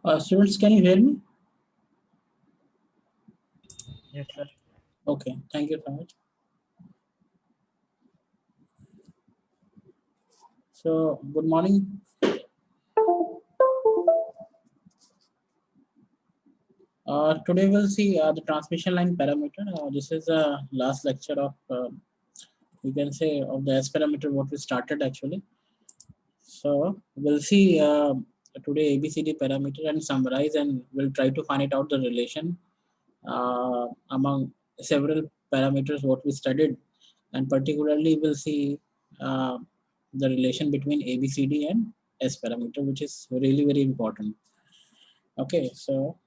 Students, can you hear me? Yes, sir. Okay, thank you so much. So, good morning. Today we'll see the transmission line parameter. This is the last lecture of, you can say, of the S parameter what we started actually. So, we'll see today ABCD parameter and summarize, and we'll try to find it out the relation among several parameters what we studied, and particularly we'll see uh, the relation between ABCD and S parameter, which is really very important. Okay, so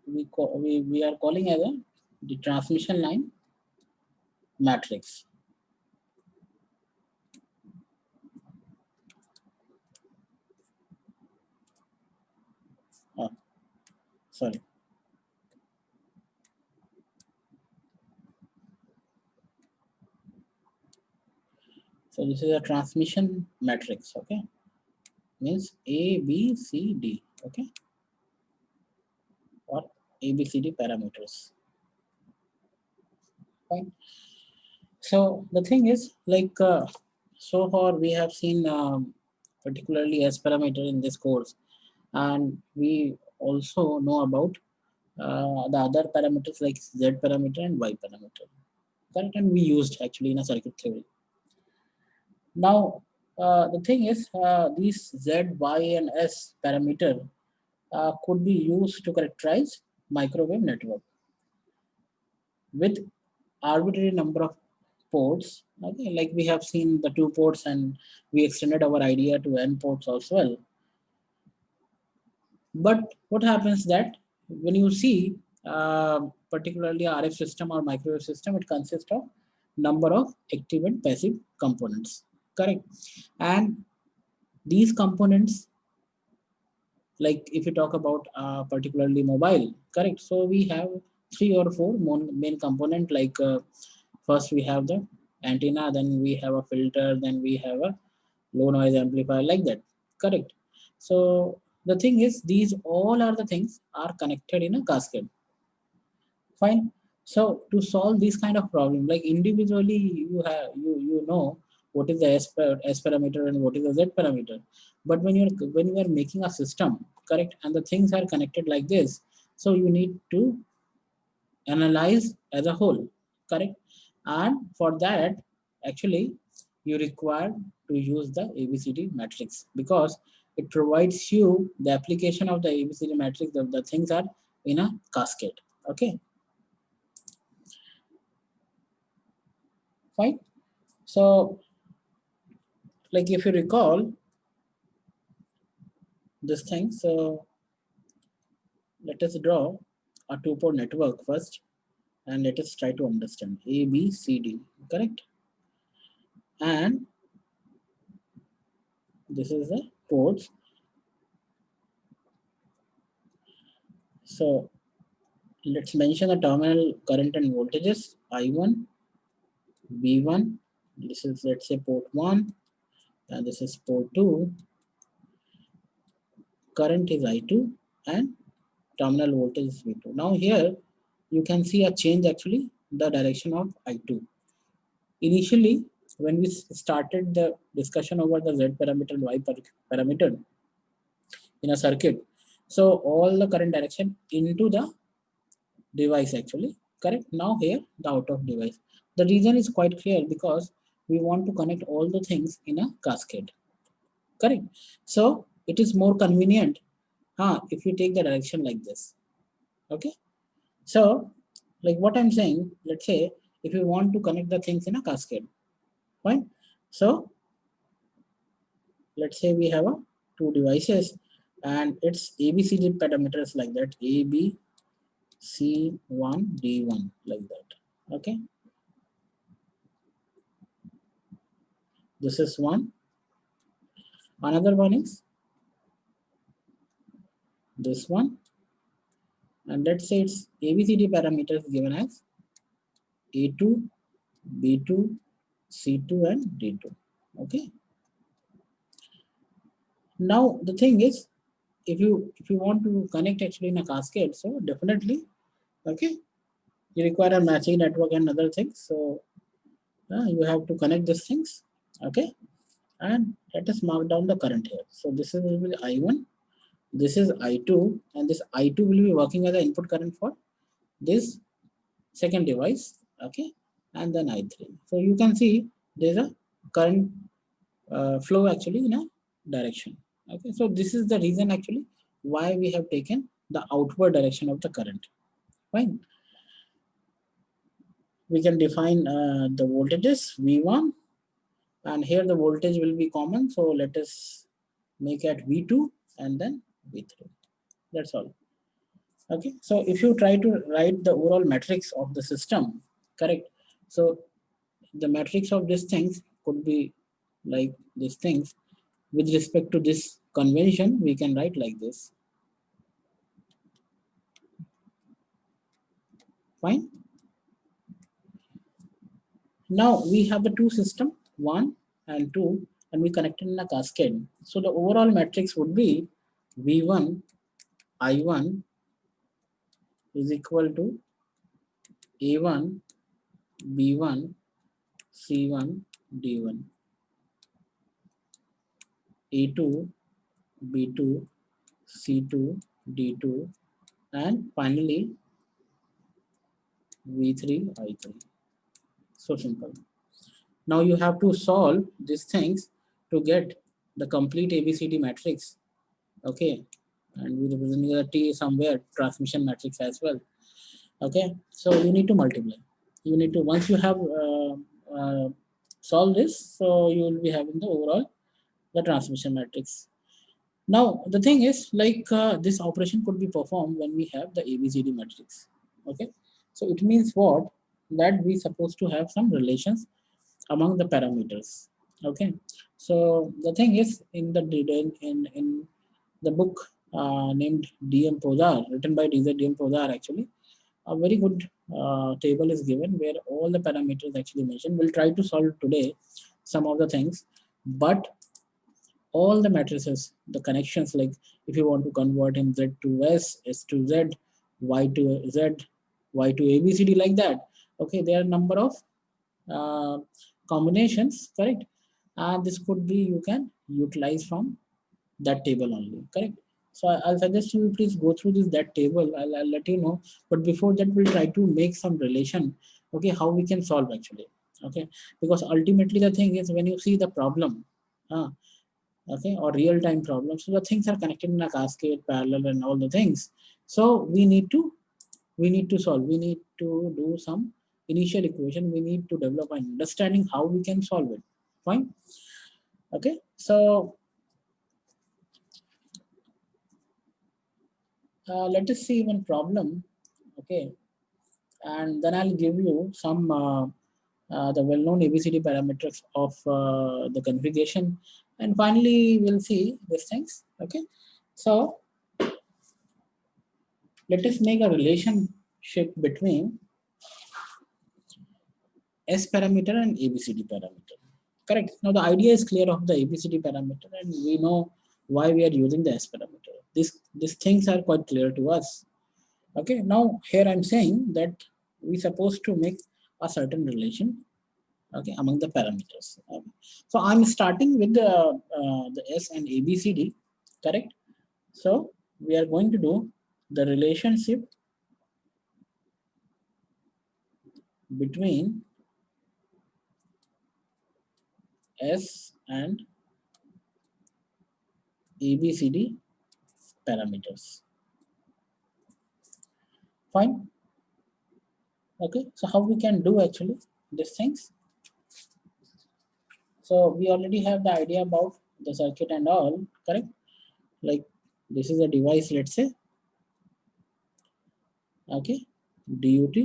we are calling as the transmission line matrix. Oh, sorry. So this is a transmission matrix. Okay, means A, B, C, D. Okay, or ABCD parameters. Fine. So the thing is, like, so far we have seen particularly S parameter in this course, and we also know about the other parameters like Z parameter and Y parameter. Correct, and we used actually in a circuit theory. Now, the thing is, these Z, Y, and S parameter could be used to characterize microwave network with arbitrary number of ports. Okay, like we have seen the 2 ports, and we extended our idea to n ports as well. But what happens that when you see particularly RF system or microwave system, it consists of number of active and passive components. Correct, and these components, like if you talk about particularly mobile, correct, so we have 3 or 4 main component, like first we have the antenna, then we have a filter, then we have a low noise amplifier, like that. Correct. So the thing is, these all are the things are connected in a cascade. Fine. So to solve this kind of problem, like individually you know what is the S parameter and what is the Z parameter. But when you are making a system, correct, and the things are connected like this, so you need to analyze as a whole, correct. And for that, actually, you require to use the ABCD matrix, because it provides you the application of the ABCD matrix. The things are in a cascade. Okay, fine. So, like if you recall this thing, so let us draw a 2-port network first, and let us try to understand A, B, C, D, correct? And this is the ports. So let's mention the terminal current and voltages I1, B1. This is, let's say, port 1, and this is port 2. Current is I2, and terminal voltage is V2. Now here you can see a change, actually the direction of I2. Initially, when we started the discussion over the Z parameter and Y parameter in a circuit, so all the current direction into the device actually, correct. Now here the out of device. The reason is quite clear, because we want to connect all the things in a cascade, correct. So it is more convenient if you take the direction like this. Okay, so like what I'm saying, let's say if you want to connect the things in a cascade, fine. So let's say we have 2 devices, and its ABCD parameters like that, A, B, C, 1, D, 1, like that. Okay, this is one. Another one is this one, and let's say its ABCD parameters given as A2, B2, C2 and D2. Okay. Now the thing is, if you want to connect actually in a cascade, so definitely, okay, you require a matching network and other things. So you have to connect these things, okay, and let us mark down the current here. So this is will be I1, this is I2, and this I2 will be working as an input current for this second device, okay, and then I3. So you can see there's a current flow actually in a direction. Okay, so this is the reason actually why we have taken the outward direction of the current. Fine. We can define the voltages V1, and here the voltage will be common. So let us make it V2 and then V3. That's all. Okay, so if you try to write the overall matrix of the system, correct? So the matrix of these things could be like these things. With respect to this convention, we can write like this. Fine. Now we have the two system, 1 and 2, and we connected in a cascade. So the overall matrix would be V1 I1 is equal to A1 B1 C1 D1, A2 B2 C2 D2, and finally V3 I3. So simple. Now you have to solve these things to get the complete ABCD matrix. Okay, and we representing the T somewhere transmission matrix as well. Okay, so you need to multiply. You need to, once you have solved this, so you will be having the overall the transmission matrix. Now the thing is, like this operation could be performed when we have the ABCD matrix. Okay, so it means what, that we supposed to have some relations among the parameters. Okay, so the thing is, in the in the book named DM Pozar, written by DM Pozar, actually a very good table is given where all the parameters actually mentioned. We'll try to solve today some of the things, but all the matrices, the connections, like if you want to convert in Z to S, S to Z, Y to Z, Y to ABCD, like that. Okay, there are number of uh, combinations, correct? And this could be, you can utilize from that table only, correct? So I'll suggest you please go through this that table. I'll let you know. But before that, we'll try to make some relation. Okay, how we can solve actually. Okay, because ultimately the thing is, when you see the problem, okay, or real time problems, so the things are connected in a cascade, parallel, and all the things. So we need to solve. We need to do some initial equation. We need to develop an understanding how we can solve it. Fine. Okay. So let us see one problem. Okay, and then I'll give you some the well-known ABCD parameters of the configuration, and finally we'll see these things. Okay, so let us make a relationship between S parameter and ABCD parameter. Correct. Now the idea is clear of the ABCD parameter, and we know why we are using the S parameter. These things are quite clear to us. Okay. Now here I'm saying that we supposed to make a certain relation, okay, among the parameters. So I'm starting with the S and ABCD. Correct. So we are going to do the relationship between S and ABCD parameters. Fine. Okay. So how we can do actually these things? So we already have the idea about the circuit and all, correct? Like this is a device, let's say. Okay. DUT,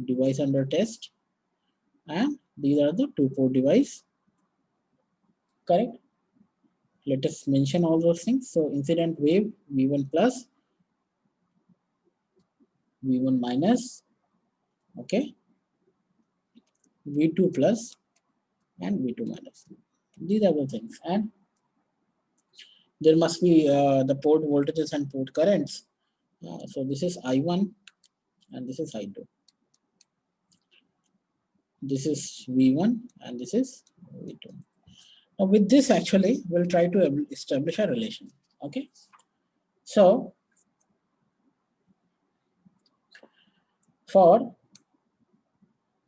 device under test, and these are the two-port device, correct? Let us mention all those things. So incident wave V1 plus, V1 minus, okay, V2 plus, and V2 minus. These are the things. And there must be the port voltages and port currents. So this is I1 and this is I2. This is V1 and this is V2. Now with this actually we'll try to establish a relation. Okay. So for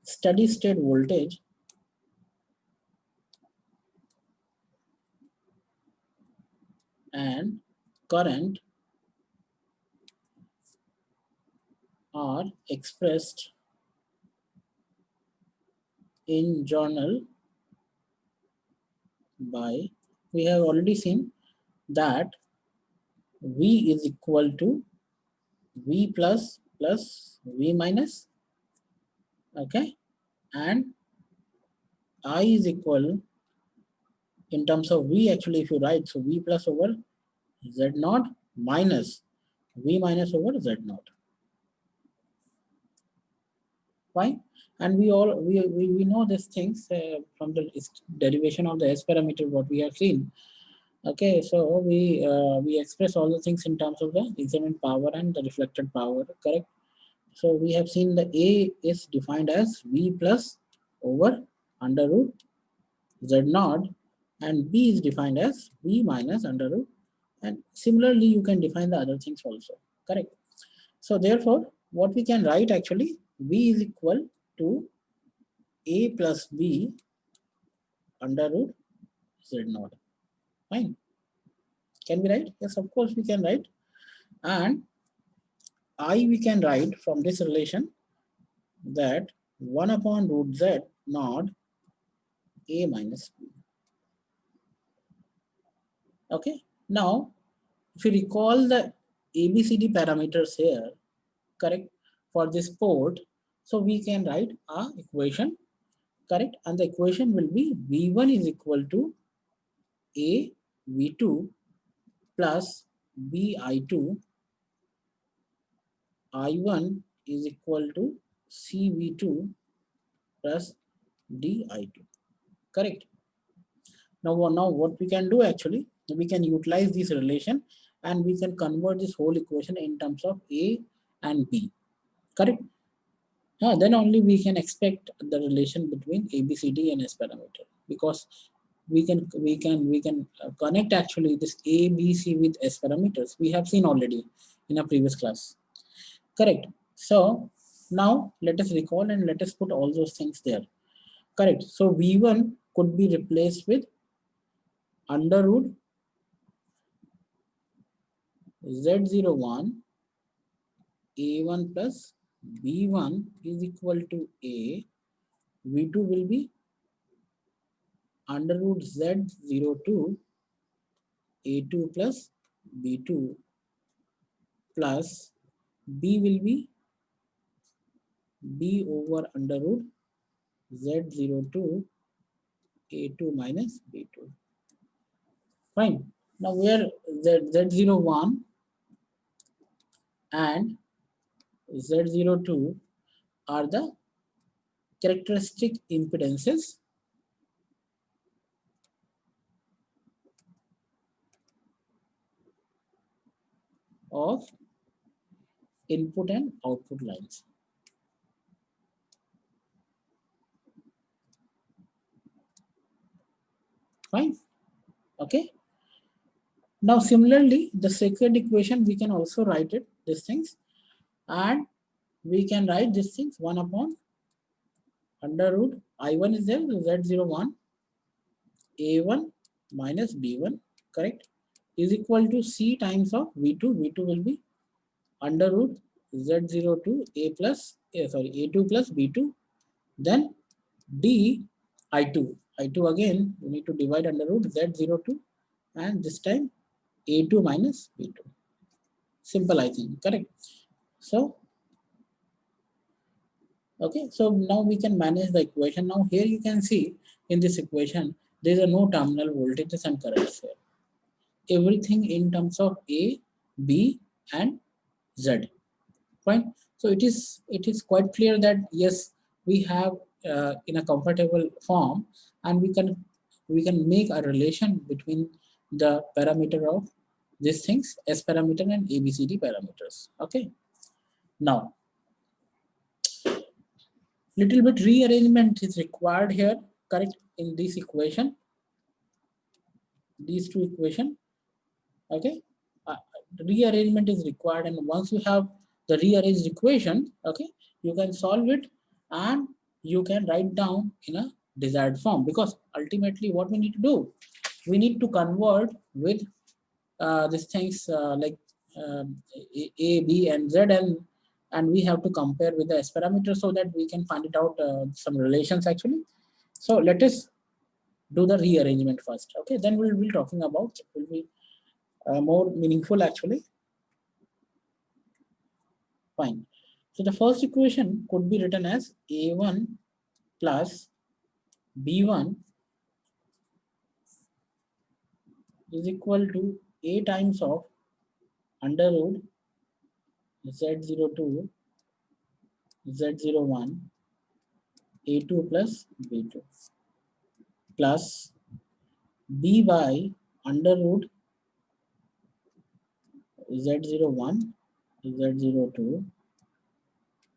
steady state voltage, and current are expressed in journal by, we have already seen that V is equal to V plus V minus, okay, and I is equal, in terms of V actually if you write, so V plus over Z naught minus V minus over Z naught. Fine. And we know these things from the derivation of the S parameter what we have seen. Okay, so we express all the things in terms of the incident power and the reflected power, correct? So we have seen the A is defined as V plus over under root Z naught, and B is defined as V minus under root, and similarly you can define the other things also, correct? So therefore what we can write actually, V is equal to A plus B under root Z naught. Fine. Can we write? Yes, of course we can write. And I we can write from this relation that 1 upon root Z naught A minus B. Okay. Now, if you recall the ABCD parameters here, correct, for this port, so we can write a equation, correct, and the equation will be V1 is equal to A V2 plus B I2, I1 is equal to CV2 plus DI2, correct. Now what we can do actually, we can utilize this relation and we can convert this whole equation in terms of A and B, correct. Then only we can expect the relation between ABCD and S parameter, because we can connect actually this ABC with S parameters. We have seen already in a previous class, correct. So now let us recall and let us put all those things there, correct. So V1 could be replaced with under root Z01 A1 plus B1 is equal to A. V2 will be under root Z02 A2 plus B2 plus B will be B over under root Z02 A2 minus B2. Fine. Now where Z01 and Z02 are the characteristic impedances of input and output lines. Fine. Okay. Now similarly, the second equation we can also write it these things, and we can write these things 1 upon under root I1 is there, Z01 A1 minus B1, correct, is equal to C times of V2. V2 will be under root Z02 A2 plus B2, then D I2. I2 again, we need to divide under root Z02 and this time A2 minus B2. Simple, I think, correct. So, okay, so now we can manage the equation. Now here you can see in this equation, there is no terminal voltages and currents here. Everything in terms of A, B and Z. Fine. So it is quite clear that yes, we have in a comfortable form, and we can make a relation between the parameter of these things, S parameter and ABCD parameters. Okay. Now, little bit rearrangement is required here, correct, in this equation, these two equation. Okay, uh, rearrangement is required, and once you have the rearranged equation, okay, you can solve it and you can write down in a desired form, because ultimately what we need to do, we need to convert with these things like A, B, and Z, and we have to compare with the S parameter so that we can find it out some relations actually. So let us do the rearrangement first. Okay, then we'll be talking about, it will be more meaningful actually. Fine. So the first equation could be written as A1 plus B1 is equal to A times of under root Z02 Z01 A2 plus B2 plus B by under root Z01 Z02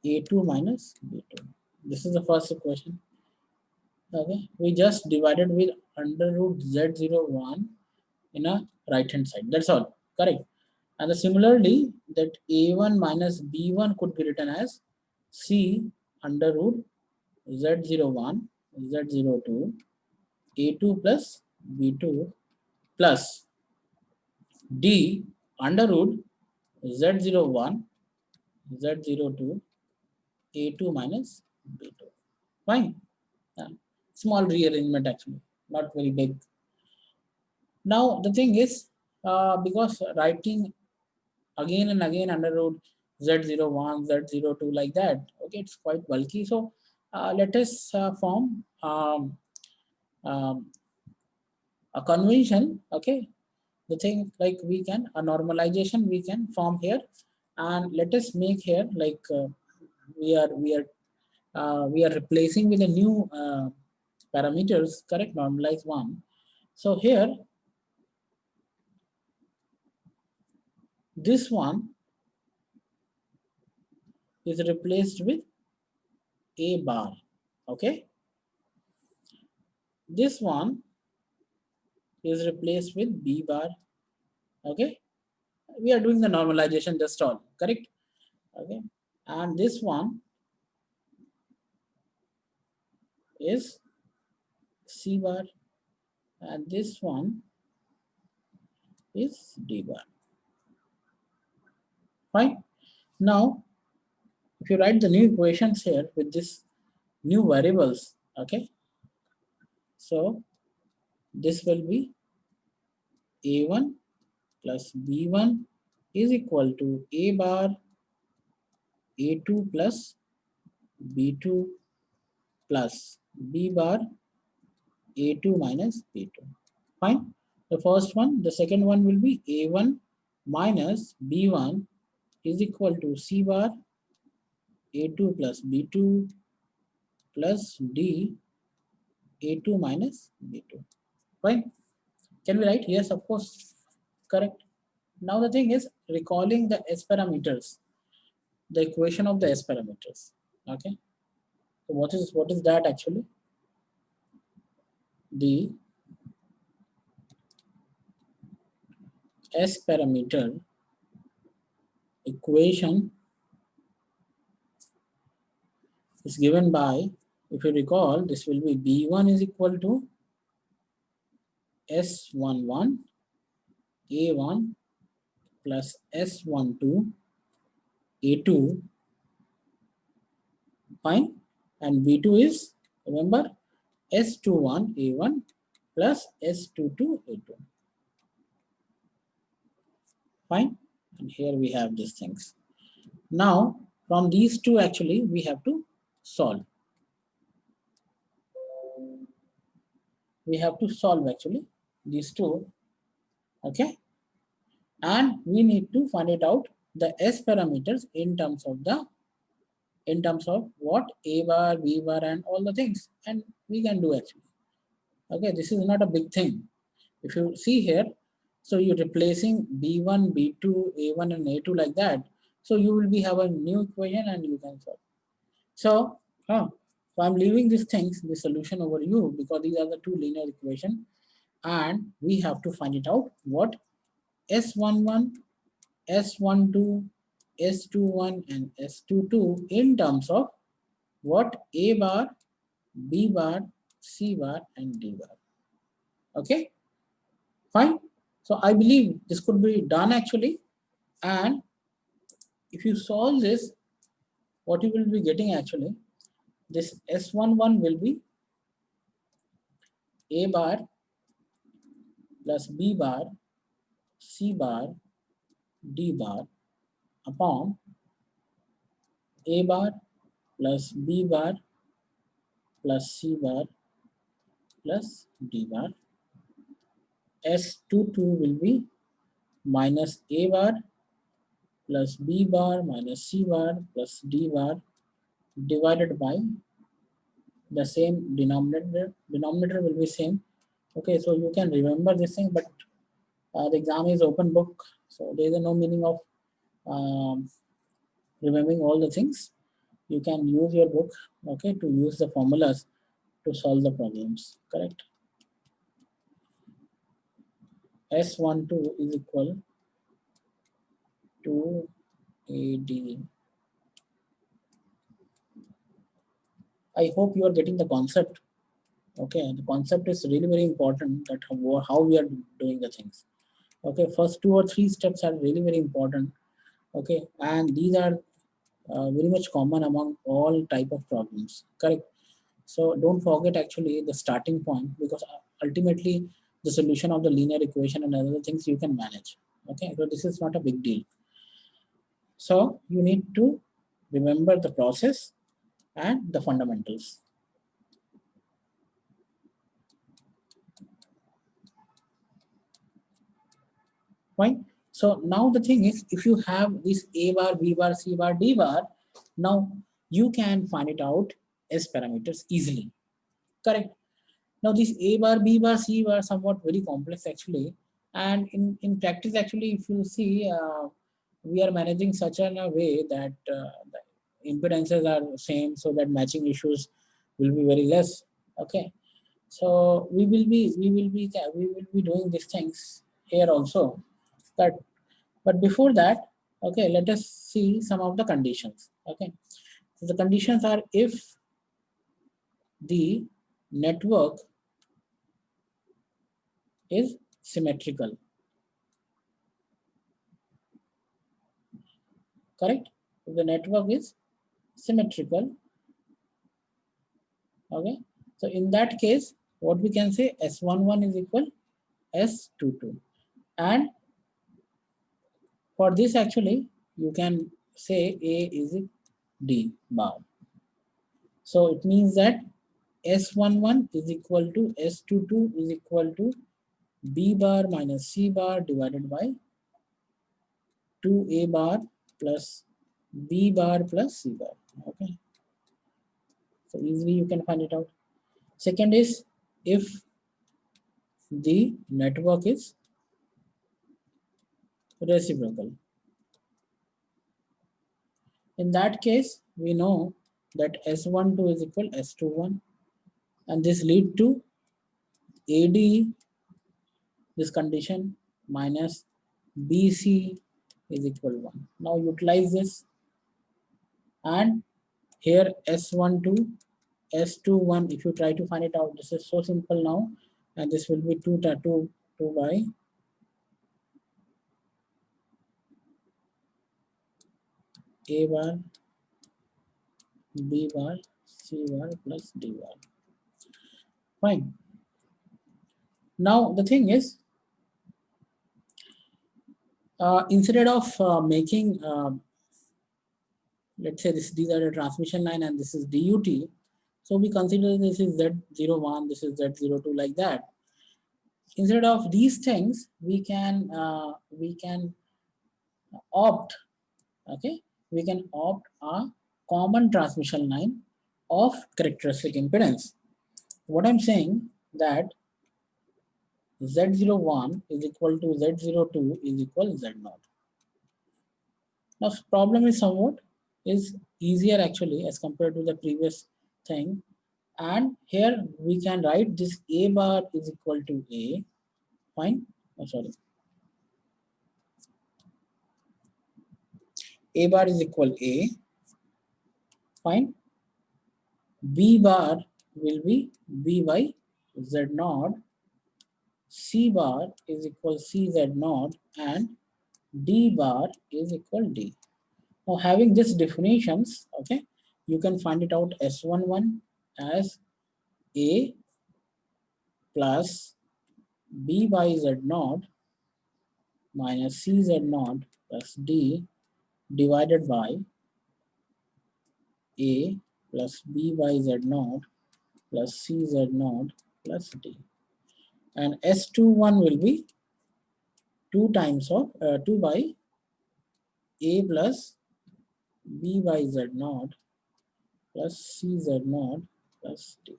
A2 minus B2. This is the first equation. Okay, we just divided with under root Z01 in a right hand side. That's all. Correct. And similarly, that A1 minus B1 could be written as C under root Z01 Z02 A2 plus B2 plus D under root Z01 Z02 A2 minus B2. Fine. Yeah. Small rearrangement actually, not very big. Now the thing is, because writing again and again under root Z01, Z02 like that, okay, it's quite bulky. So let us form um, a convention, okay. The thing like we can, a normalization we can form here, and let us make here like we are replacing with a new parameters, correct, normalize one. So here, this one is replaced with A bar, okay. This one is replaced with B bar, okay. We are doing the normalization just all, correct, okay. And this one is C bar, and this one is D bar. Fine. Now, if you write the new equations here with this new variables, okay, so this will be A1 plus B1 is equal to A bar A2 plus B2 plus B bar A2 minus B2. Fine. The first one, the second one will be A1 minus B1 is equal to C bar A2 plus B2 plus D A2 minus B2. Fine. Can we write? Yes, of course. Correct. Now the thing is recalling the S parameters, the equation of the S parameters. Okay. So what is that actually? The S parameter equation is given by, if you recall, this will be B1 is equal to S11 A1 plus S12 A2, fine, and B2 is, remember, S21 A1 plus S22 A2, fine, and here we have these things. Now from these two actually we have to solve. We have to solve actually these two, okay, and we need to find it out the S parameters in terms of the in terms of what A bar, B bar, and all the things, and we can do actually. Okay, this is not a big thing. If you see here, so you're replacing B1, B2, A1, and A2 like that. So you will be have a new equation and you can solve. So, so I'm leaving these things, the solution over you because these are the two linear equations, and we have to find it out what S11, S12, S21, and S22 in terms of what A bar, B bar, C bar, and D bar. Okay, fine. So I believe this could be done actually, and if you solve this, what you will be getting actually, this S11 will be A bar plus B bar, C bar, D bar upon A bar plus B bar plus C bar plus D bar. S22 will be minus A bar plus B bar minus C bar plus D bar divided by the same denominator. Denominator will be same. Okay, so you can remember this thing, but the exam is open book, so there is no meaning of remembering all the things. You can use your book, okay, to use the formulas to solve the problems, correct? S12 is equal to AD. I hope you are getting the concept. Okay, the concept is really very important that how we are doing the things. Okay, first 2 or 3 steps are really very important. Okay, and these are very much common among all type of problems, correct? So don't forget actually the starting point because ultimately the solution of the linear equation and other things you can manage. Okay, so this is not a big deal. So you need to remember the process and the fundamentals. Fine. So now the thing is, if you have this A bar, B bar, C bar, D bar, now you can find it out as parameters easily. Correct. Now this A bar, B bar, C bar somewhat very complex actually. And in practice actually, if you see, we are managing such in a way that the impedances are same so that matching issues will be very less. Okay. So we will be doing these things here also. That, but before that, okay, let us see some of the conditions. Okay. So the conditions are if the network is symmetrical, correct? If the network is symmetrical, okay, so in that case what we can say, S11 is equal S22, and for this actually you can say A is D bar. So it means that S11 is equal to S22 is equal to B bar minus C bar divided by 2A bar plus B bar plus C bar. Okay, so easily you can find it out. Second is if the network is reciprocal. In that case, we know that S12 is equal S21, and this lead to AD, this condition, minus BC is equal 1. Now utilize this, and here S12, S21, if you try to find it out, this is so simple now, and this will be 2 by A bar, B bar, C bar plus D bar. Fine. Now the thing is, instead of making, let's say these are the transmission line and this is DUT, so we consider this is Z01, this is Z02 like that. Instead of these things, we can opt, okay, we can opt a common transmission line of characteristic impedance. What I'm saying that Z01 is equal to Z02 is equal Z0. Now problem is somewhat is easier actually as compared to the previous thing, and here we can write this A bar is equal to A, fine, oh, sorry, A bar is equal A, fine, B bar will be B by Z naught, C bar is equal C Z naught, and D bar is equal D. Now having these definitions, okay, you can find it out S11 as A plus B by Z naught minus C Z naught plus D divided by A plus B by Z naught plus C Z naught plus D. And S21 will be 2 times of 2 by A plus B by Z naught plus C Z naught plus D.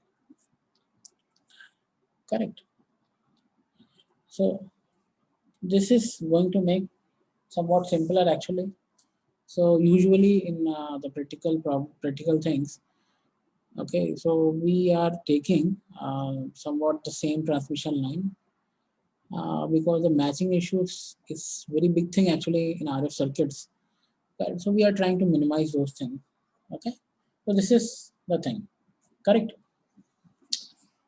Correct. So this is going to make somewhat simpler actually. So usually in the practical things, okay, so we are taking somewhat the same transmission line because the matching issues is very big thing actually in RF circuits. Right? So we are trying to minimize those things. Okay, so this is the thing. Correct.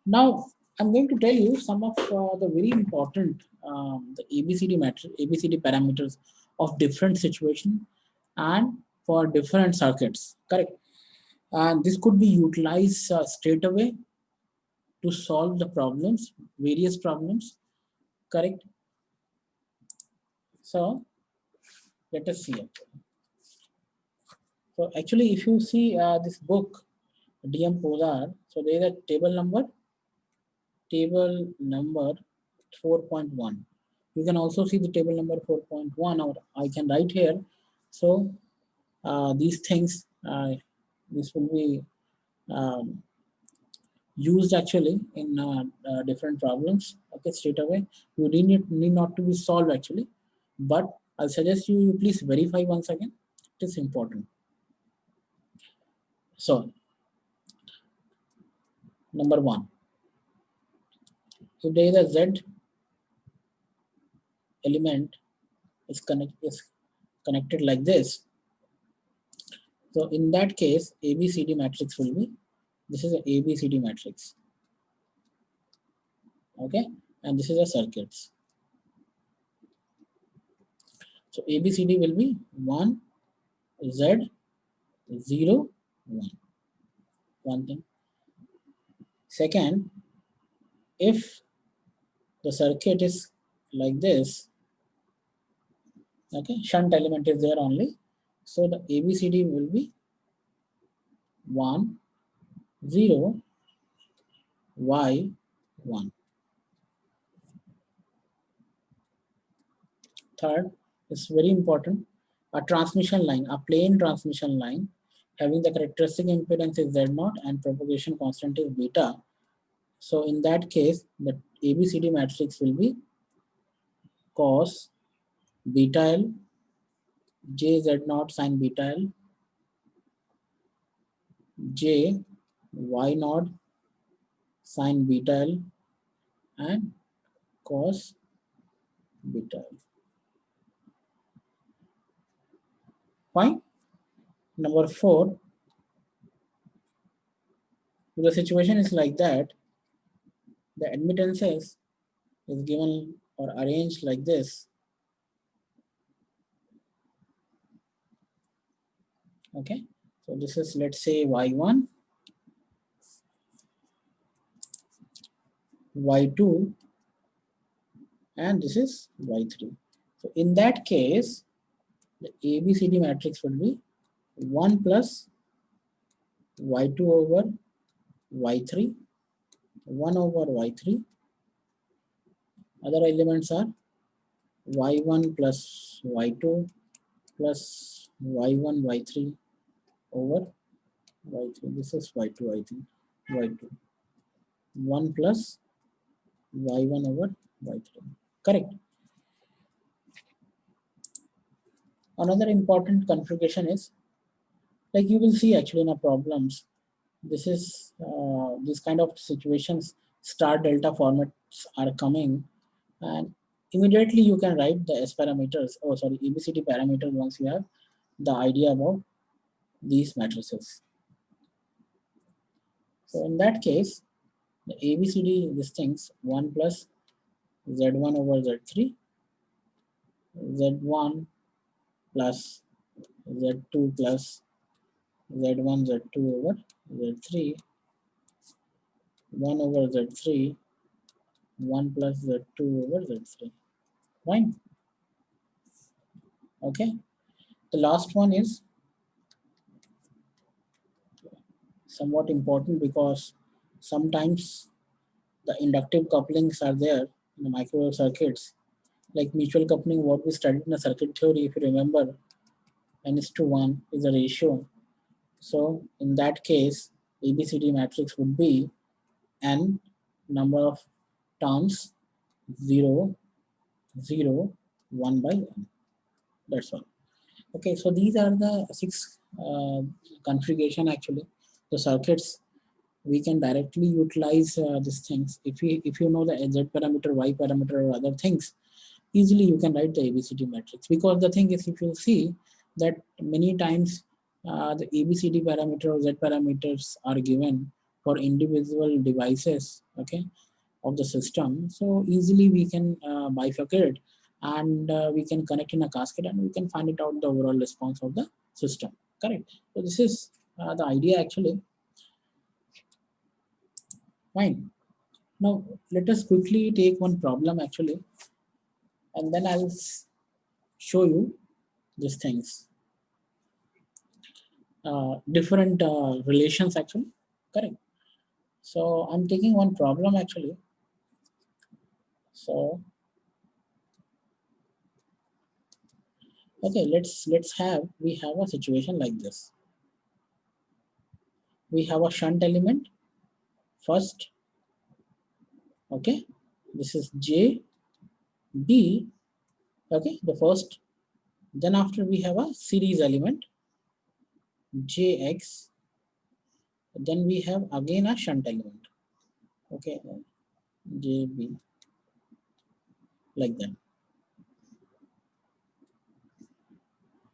Now I'm going to tell you some of the very important the ABCD matrix, ABCD parameters of different situation and for different circuits. Correct. And this could be utilized straight away to solve the problems, various problems. Correct. So let us see it. So actually, if you see this book, DM Pozar, so there is a table number 4.1. You can also see the table number 4.1, or I can write here. So these things, this will be um, used actually in different problems. Okay, straight away. You need not to be solved actually, but I'll suggest you please verify once again. It is important. So number one, if there is a Z element is connected like this, so in that case, ABCD matrix will be, this is a ABCD matrix. Okay, and this is a circuits. So ABCD will be 1, Z, 0, 1. One thing. Second, if the circuit is like this, okay, shunt element is there only. So the ABCD will be 1, 0, Y, 1. Third is very important, a transmission line, a plane transmission line having the characteristic impedance is Z0 and propagation constant is beta. So in that case, the ABCD matrix will be cos beta L, J Z0 sin beta L, J Y0 sin beta L, and cos beta L. Fine. Number 4, if the situation is like that, the admittances is given or arranged like this. Okay, so this is, let's say, Y1, Y2, and this is Y3. So in that case, the ABCD matrix will be 1 plus Y2 over Y3, 1 over Y3. Other elements are Y1 plus Y2 plus Y1, Y3, over y3. This is y2, I think. Y2. 1 plus y1 over y3. Correct. Another important configuration is, like you will see actually in our problems, this is this kind of situations, star delta formats are coming, and immediately you can write the S parameters, oh sorry, ABCD parameters once you have the idea about these matrices. So in that case, the ABCD, these things, 1 plus Z1 over Z3, Z1 plus Z2 plus Z1, Z2 over Z3, 1 over Z3, 1 plus Z2 over Z3. Fine. Okay. The last one is somewhat important because sometimes the inductive couplings are there in the microwave circuits, like mutual coupling, what we studied in the circuit theory, if you remember, n:1 is a ratio. So in that case, ABCD matrix would be n number of terms 0, 0, 1 by n. That's all. Okay, so these are the 6 configuration actually. The circuits we can directly utilize these things. If you know the z parameter, y parameter, or other things, easily you can write the ABCD matrix. Because the thing is, if you see that many times the ABCD parameter or Z parameters are given for individual devices, okay, of the system. So easily we can bifurcate and we can connect in a cascade and we can find it out the overall response of the system. Correct. So this is the idea actually. Fine. Now let us quickly take one problem actually, and then I'll show you these things. Different relations actually. Correct. So I'm taking one problem actually. So okay, we have a situation like this. We have a shunt element first. Okay, this is J B. Okay, the first. Then after we have a series element JX. Then we have again a shunt element. Okay, JB, like that.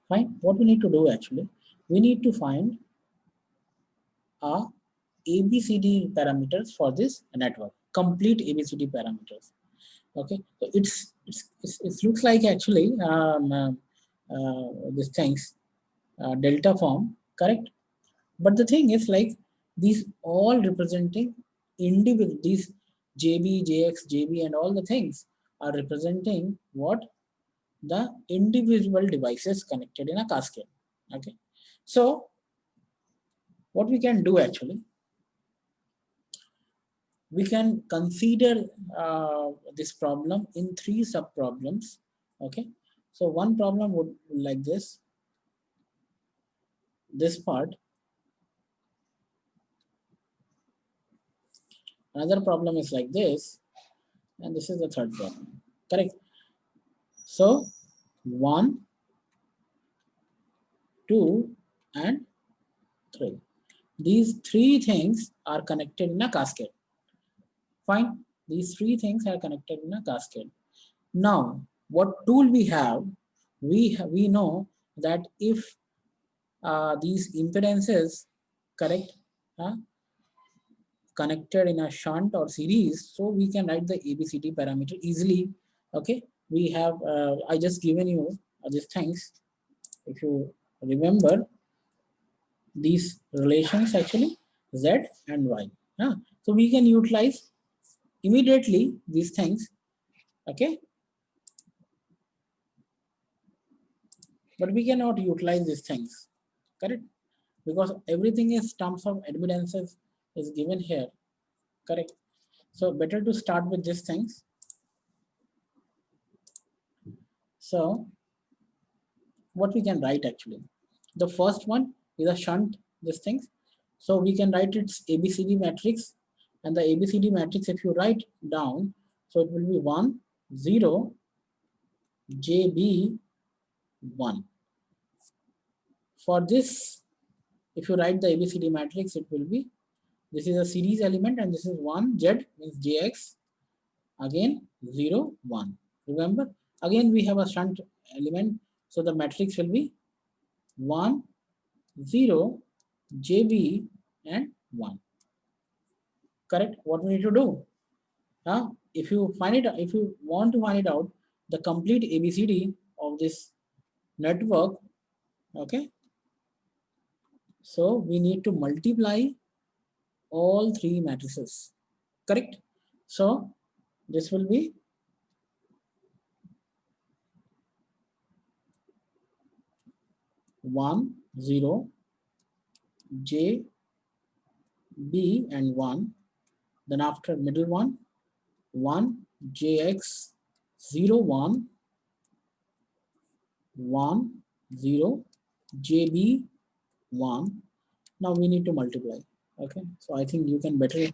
Fine. What we need to do actually, we need to find a ABCD parameters for this network, complete ABCD parameters. Okay, so it looks like actually these things delta form, correct? But the thing is, like, these all representing individual, these JB, JX, JB, and all the things are representing what? The individual devices connected in a cascade. Okay, so what we can do actually, we can consider this problem in 3 sub problems. Okay, so one problem would be like this part. Another problem is like this, and this is the third problem. Correct. So 1, 2, and 3. These 3 things are connected in a cascade. Fine. These 3 things are connected in a cascade. Now, what tool we have? We know that if these impedances, correct, connected in a shunt or series, so we can write the ABCD parameter easily. Okay, we have I just given you these things. If you remember these relations actually, Z and Y. So we can utilize immediately these things. Okay, but we cannot utilize these things, correct? Because everything is terms of admittances is given here, correct? So better to start with these things. So what we can write actually, the first one, is a shunt, this things. So we can write its ABCD matrix, and the ABCD matrix, if you write down, so it will be 1, 0, JB, 1. For this, if you write the ABCD matrix, it will be, this is a series element and this is 1, Z means JX, again 0, 1. Remember, again we have a shunt element, so the matrix will be 1, 0, JB and 1. Correct? What we need to do? If you find it, if you want to find it out, the complete ABCD of this network, okay, so we need to multiply all three matrices. Correct? So this will be 1, 0, J, B and 1. Then after middle one, 1, JX, 0, 1, 1, 0, JB, 1. Now we need to multiply. Okay, so I think you can better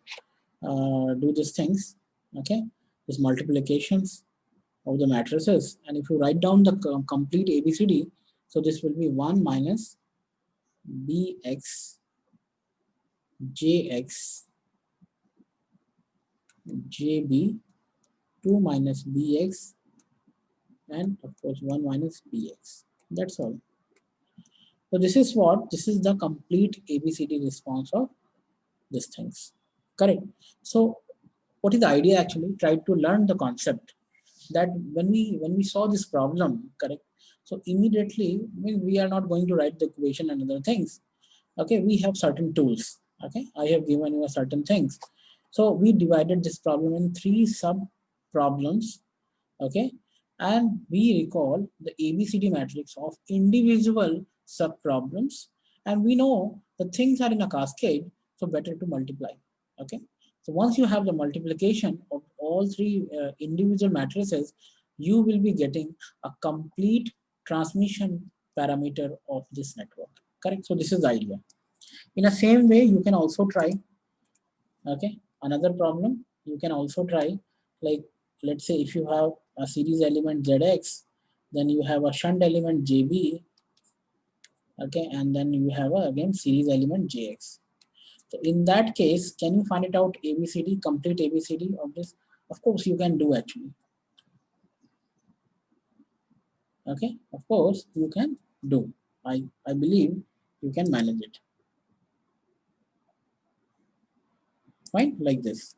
do these things. Okay, these multiplications of the matrices, and if you write down the complete ABCD, so this will be 1 minus BX, JX, JB, 2 minus BX, and of course 1 minus BX. That's all. So this is what, this is the complete ABCD response of these things. Correct. So what is the idea actually? Try to learn the concept that when we saw this problem, correct? So immediately we are not going to write the equation and other things. Okay, we have certain tools. Okay, I have given you a certain things. So we divided this problem in 3 sub problems. Okay, and we recall the ABCD matrix of individual sub problems, and we know the things are in a cascade, so better to multiply. Okay, so once you have the multiplication of all 3 individual matrices, you will be getting a complete transmission parameter of this network. Correct? So this is the idea. In the same way, you can also try, okay, another problem. You can also try, like, let's say if you have a series element ZX, then you have a shunt element JB, okay, and then you have a, again, series element JX. So in that case, can you find it out ABCD, complete ABCD of this? Of course you can do actually. Okay, of course you can do. I believe you can manage it. Fine, like this.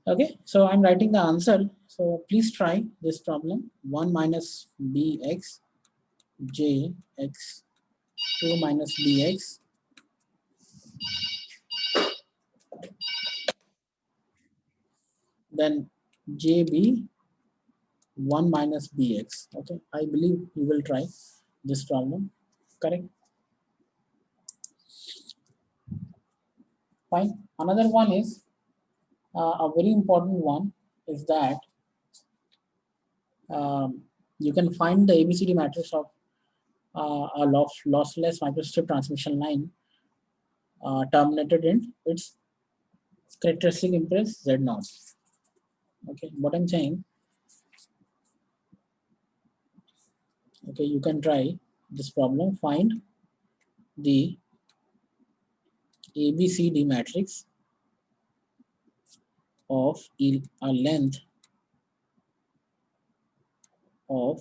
Okay, so I'm writing the answer. So please try this problem. 1 minus bx, jx, 2 minus bx, then jb, 1 minus bx. Okay, I believe you will try this problem. Correct? Fine. Another one is a very important one is that you can find the ABCD matrix of a lossless microstrip transmission line terminated in its characteristic impedance Z0. Okay, what I'm saying, okay, you can try this problem. Find the ABCD matrix of a length of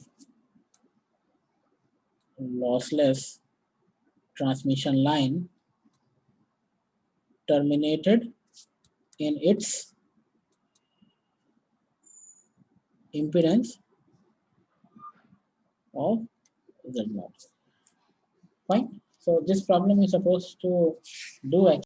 lossless transmission line terminated in its impedance of Z0. Fine. So this problem is supposed to do